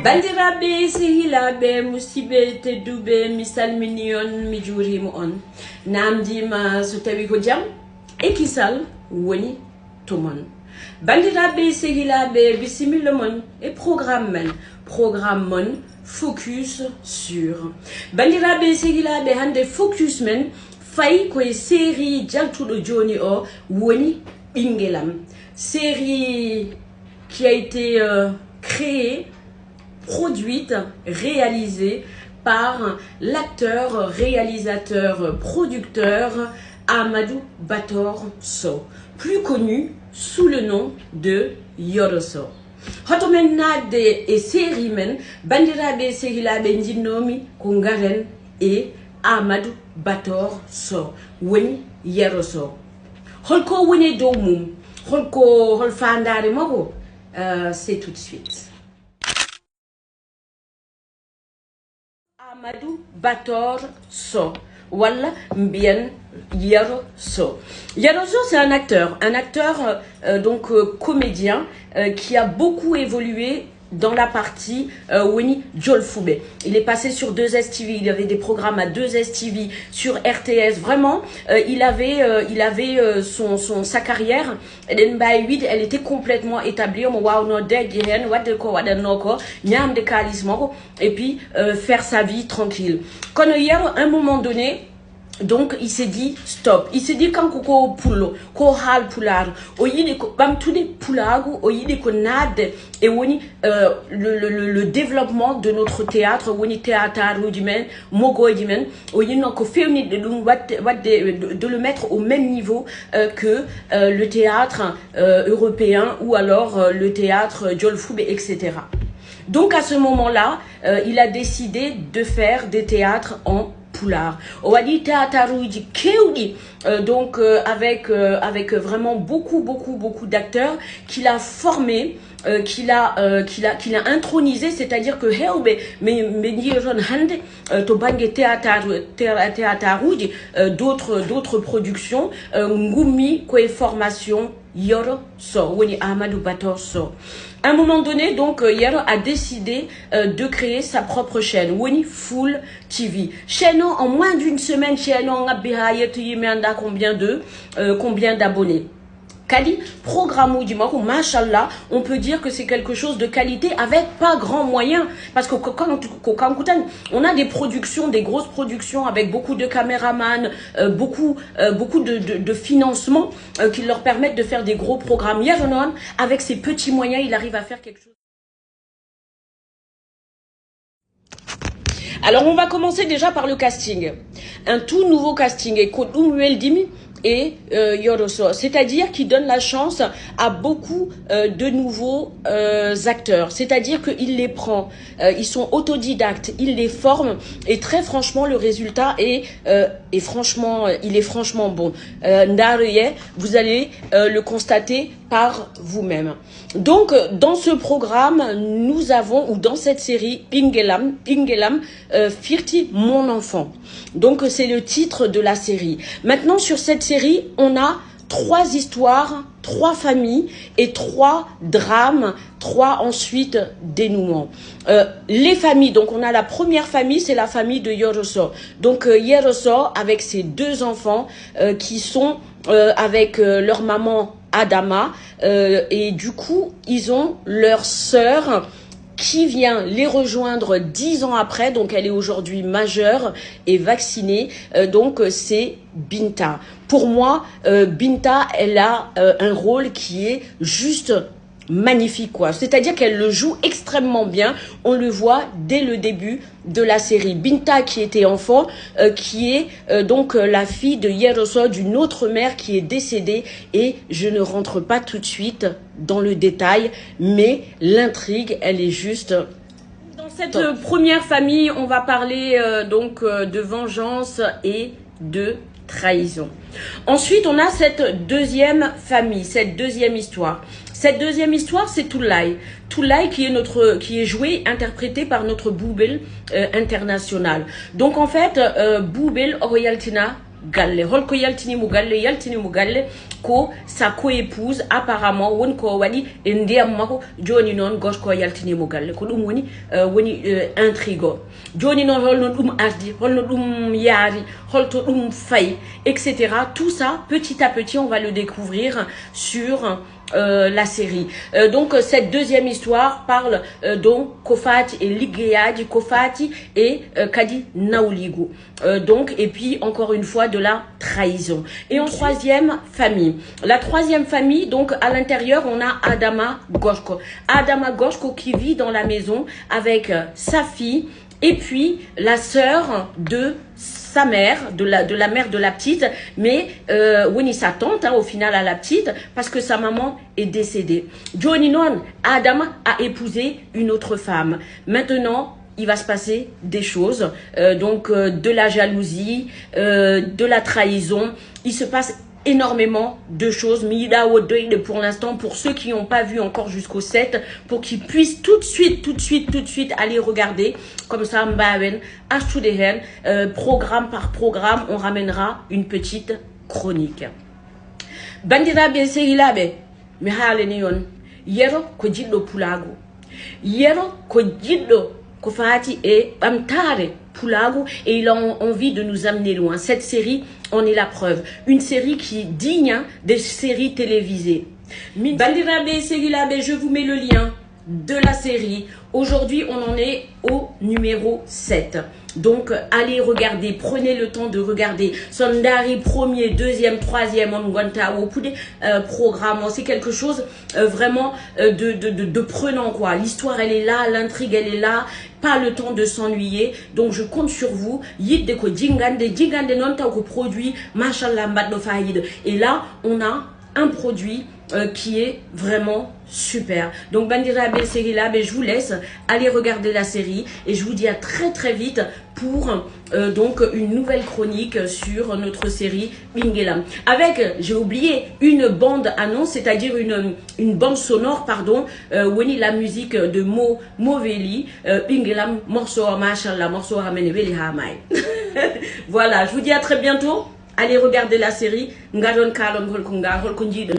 Bandiraɓe sehilaɓe musidɓe tedduɓe mi salmini on mi juurima on namdima so tawi ko jaam e kisal woni to mon bandiraɓe sehilaɓe bisimilla mon e programme mon focus sur bandiraɓe sehilaɓe hande focus men fayi koye série jaltuɗo joni o woni ɓinguelam série qui a été créée, produite, réalisée par l'acteur, réalisateur, producteur Amadou Bator Sow, plus connu sous le nom de Yoro Sow. Hoto men nadde e série men bandiraɓe sehilaɓe jinnomi ko garen e Amadou Bator Sow woni Yoro Sow. Holko woni dow mum, hol fandare mako, c'est tout de suite. Amadou Bator Sow wala mbiyen Yoro Sow. Yoro Sow, c'est un acteur donc comédien qui a beaucoup évolué dans la partie Woni Jolfoube. Il est passé sur 2STV, il y avait des programmes à 2STV, sur RTS. Vraiment, il avait sa carrière. Elle était complètement établie. Et puis faire sa vie tranquille. Quand hier, à un moment donné, donc il s'est dit stop. Il s'est dit quand ko pulo ko hal pular o yidi ko bamtude pulagu o yidi ko nade et woni le développement de notre théâtre woni théâtre rudimen mogoji men o yino ko fewni de dum de le mettre au même niveau que le théâtre européen ou alors le théâtre Jolfoube, etc. Donc à ce moment-là, il a décidé de faire des théâtres en Poulard. Owadi Théâtarouji Keoudi, donc avec vraiment beaucoup d'acteurs qu'il a formés, qu'il a intronisé, c'est-à-dire que Heobe Hande to Bange Théâtarouji, d'autres productions, Ngumi Koe Formation Yoro Sow, Woni Amadou Bator Sow. À un moment donné, donc, Yoro a décidé de créer sa propre chaîne, Woni Full TV. Chaîne en moins d'une semaine, chaîne en combien d'abonnés? Kali, programme du Mako, machallah, on peut dire que c'est quelque chose de qualité avec pas grand moyen. Parce que quand on a des productions, des grosses productions avec beaucoup de caméramans, beaucoup de financement qui leur permettent de faire des gros programmes. Yaronon, avec ses petits moyens, il arrive à faire quelque chose. Alors, on va commencer déjà par le casting. Un tout nouveau casting. Et Kodumuel Dimi et Yoro Sow, c'est-à-dire qui donne la chance à beaucoup de nouveaux acteurs, c'est-à-dire qu'il les prend, ils sont autodidactes, il les forme et très franchement le résultat est franchement bon. Ndaruye, vous allez le constater par vous-même. Donc dans ce programme nous avons, ou dans cette série, Pingelam Firti mon enfant. Donc c'est le titre de la série. Maintenant sur cette série, on a 3 histoires, 3 familles et 3 drames, 3 ensuite dénouements. Les familles, donc on a la première famille, c'est la famille de Yoro Sow. Donc Yoro Sow avec ses 2 enfants qui sont avec leur maman Adama et du coup ils ont leur sœur qui vient les rejoindre 10 ans après, donc elle est aujourd'hui majeure et vaccinée, donc c'est Binta. Pour moi, Binta, elle a un rôle qui est juste magnifique, quoi. C'est-à-dire qu'elle le joue extrêmement bien, on le voit dès le début de la série. Binta qui était enfant, qui est donc la fille de Yoro Sow, d'une autre mère qui est décédée, et je ne rentre pas tout de suite dans le détail, mais l'intrigue, elle est juste... Dans cette première famille, on va parler donc de vengeance et de trahison. Ensuite, on a cette deuxième famille, cette deuxième histoire. Cette deuxième histoire, c'est Toulay. Toulay qui est joué, interprété par notre Boubel international. Donc en fait, Boubel Royaltina galle holko yaltini mo galle ko sa co-épouse apparemment won ko wadi e ndiyam mako joni non gorko yaltini mo galle ko dum woni intrigue joni non holno dum ardi holno dum yaari holto dum fay etc. Tout ça petit à petit on va le découvrir sur la série. Donc cette deuxième histoire parle donc Kofati et Ligeyadi Kofati et Kadi Naouligou. Donc et puis encore une fois de la trahison. Et en troisième famille. La troisième famille, donc à l'intérieur on a Adama Goshko. Adama Goshko qui vit dans la maison avec sa fille et puis la sœur de sa mère, de la mère de la petite, mais Winnie sa tante au final à la petite, parce que sa maman est décédée. Johnny Non, Adam a épousé une autre femme. Maintenant, il va se passer des choses, donc de la jalousie, de la trahison. Il se passe énormément de choses. Mida pour l'instant, pour ceux qui n'ont pas vu encore jusqu'au 7, pour qu'ils puissent tout de suite aller regarder. Comme ça, programme par programme, on ramènera une petite chronique. Bandirabe sehilabe, mi haleni yon, yero ko jiddo pulago, yero ko jiddo ko fati e bamtare pulago, et il a envie de nous amener loin. Cette série en est la preuve. Une série qui est digne des séries télévisées. Bandirabe sehilabe, je vous mets le lien de la série. Aujourd'hui, on en est au numéro 7. Donc, allez regarder, prenez le temps de regarder. Sondari, premier, deuxième, troisième, on programme. C'est quelque chose vraiment de prenant, quoi. L'histoire, elle est là, l'intrigue, elle est là. Pas le temps de s'ennuyer. Donc, je compte sur vous. Jingande non ta ko produit, machallah, mbadno faïd. Et là, on a un produit qui est vraiment super. Donc Bandirabe Serilabe, je vous laisse aller regarder la série et je vous dis à très vite pour donc une nouvelle chronique sur notre série Bingelam. Avec, j'ai oublié, une bande annonce, c'est-à-dire une bande sonore, pardon, Weni la musique de Moveli, Bingelam, morceau machallah, morceau Rameneveli Hamai. Voilà, je vous dis à très bientôt. Allez regarder la série. Ngadon Kalon Holkunga Holkunji.